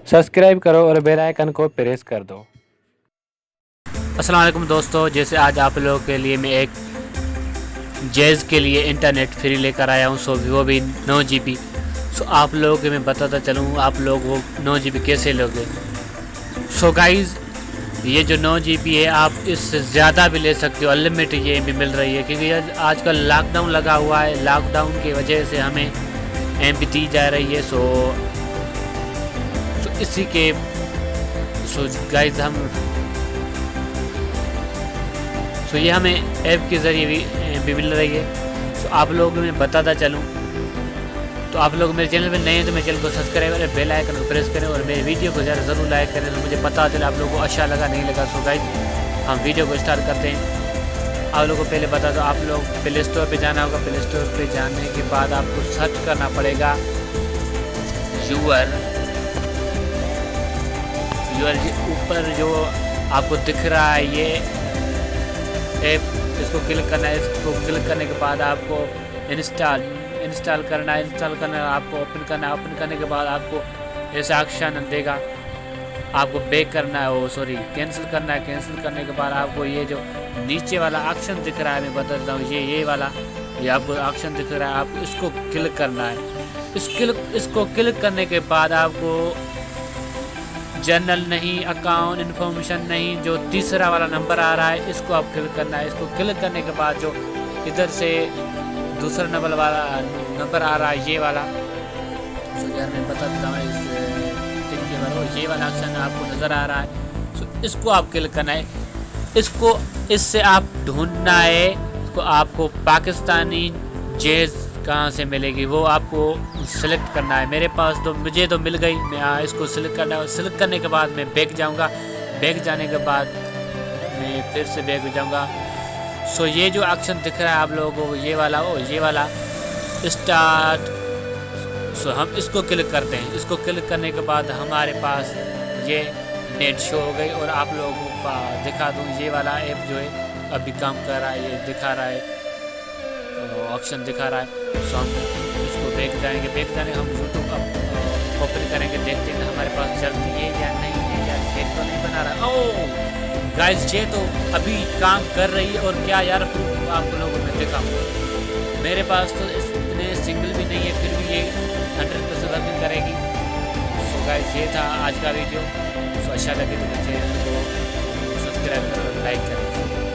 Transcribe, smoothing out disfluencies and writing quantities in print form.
Subscribe करो और bell icon को प्रेस कर दो। अस्सलाम वालेकुम दोस्तों, जैसे आज आप लोगों के लिए मैं एक जैज़ के लिए इंटरनेट फ्री लेकर आया हूँ। वो भी 9 GB। आप लोगों को मैं बताता चलूँ आप लोग वो 9 GB कैसे लोगे। गाइज़, ये जो 9 GB है आप इससे ज़्यादा भी ले सकते हो, अनलिमिटेड ये भी मिल रही है, क्योंकि आजकल लॉकडाउन लगा हुआ है। लॉकडाउन की वजह से हमें MB दी जा रही है। इसी के गाइज़ ये हमें ऐप के ज़रिए भी मिल रही है। आप लोगों को मैं बताता चलूँ तो आप लोग मेरे चैनल पे नए हैं तो मेरे चैनल को सब्सक्राइब करें, बेल आइकन को प्रेस करें और मेरे वीडियो को ज़्यादा ज़रूर लाइक करें, तो मुझे पता चले आप लोगों को अच्छा लगा नहीं लगा। गाइस, हम वीडियो को स्टार्ट करते हैं। आप लोगों को पहले बता दो, आप लोग प्ले स्टोर पर जाना होगा। प्ले स्टोर पर जाने के बाद आपको सर्च करना पड़ेगा यूआर ऊपर जो आपको दिख रहा है ये ऐप, इसको क्लिक करना है। इसको क्लिक करने के बाद आपको इंस्टॉल करना है। आपको ओपन करना है। ओपन करने के बाद आपको ऐसा ऑप्शन देगा, आपको बैक करना है, कैंसिल करना है। कैंसिल करने के बाद आपको ये जो नीचे वाला ऑप्शन दिख रहा है, मैं बता देता हूँ, ये वाला ये आपको ऑप्शन दिख रहा है, आपको इसको क्लिक करना है। इसको क्लिक करने के बाद आपको जनरल नहीं, अकाउंट इन्फॉर्मेशन नहीं, जो तीसरा वाला नंबर आ रहा है इसको आप क्लिक करना है। इसको क्लिक करने के बाद जो इधर से दूसरा नंबर आ रहा है ये वाला, यार मैं बता देता हूँ, ये वाला ऑप्शन आपको नज़र आ रहा है। इसको आप क्लिक करना है। इससे आप ढूंढना है इसको, आपको पाकिस्तानी जैज़ कहाँ से मिलेगी वो आपको सेलेक्ट करना है। मेरे पास तो मुझे तो मिल गई, मैं इसको सेलेक्ट करना है। सेलेक्ट करने के बाद मैं बैक जाऊंगा। बैक जाने के बाद मैं फिर से बैक जाऊंगा। ये जो ऑप्शन दिख रहा है आप लोगों को, ये वाला स्टार्ट। हम इसको क्लिक करते हैं। इसको क्लिक करने के बाद हमारे पास ये नेट शो हो गई और आप लोगों को दिखा दूँ, ये वाला ऐप जो है अभी काम कर रहा है, ये दिखा रहा है, ऑप्शन दिखा रहा है। हम इसको बैक जाएंगे। हम यूट्यूब ओपन करेंगे, देखते हैं हमारे पास चलती है या नहीं है, या खेत तो नहीं बना रहा। ओह गाइस, ये तो अभी काम कर रही है। और क्या यार, आप लोगों ने देखा मेरे पास तो इतने सिंगल भी नहीं है, फिर भी ये 100% वर्किंग करेगी। गाइस, ये था आज का वीडियो। अच्छा लगे तो चैनल को सब्सक्राइब करें, लाइक करें।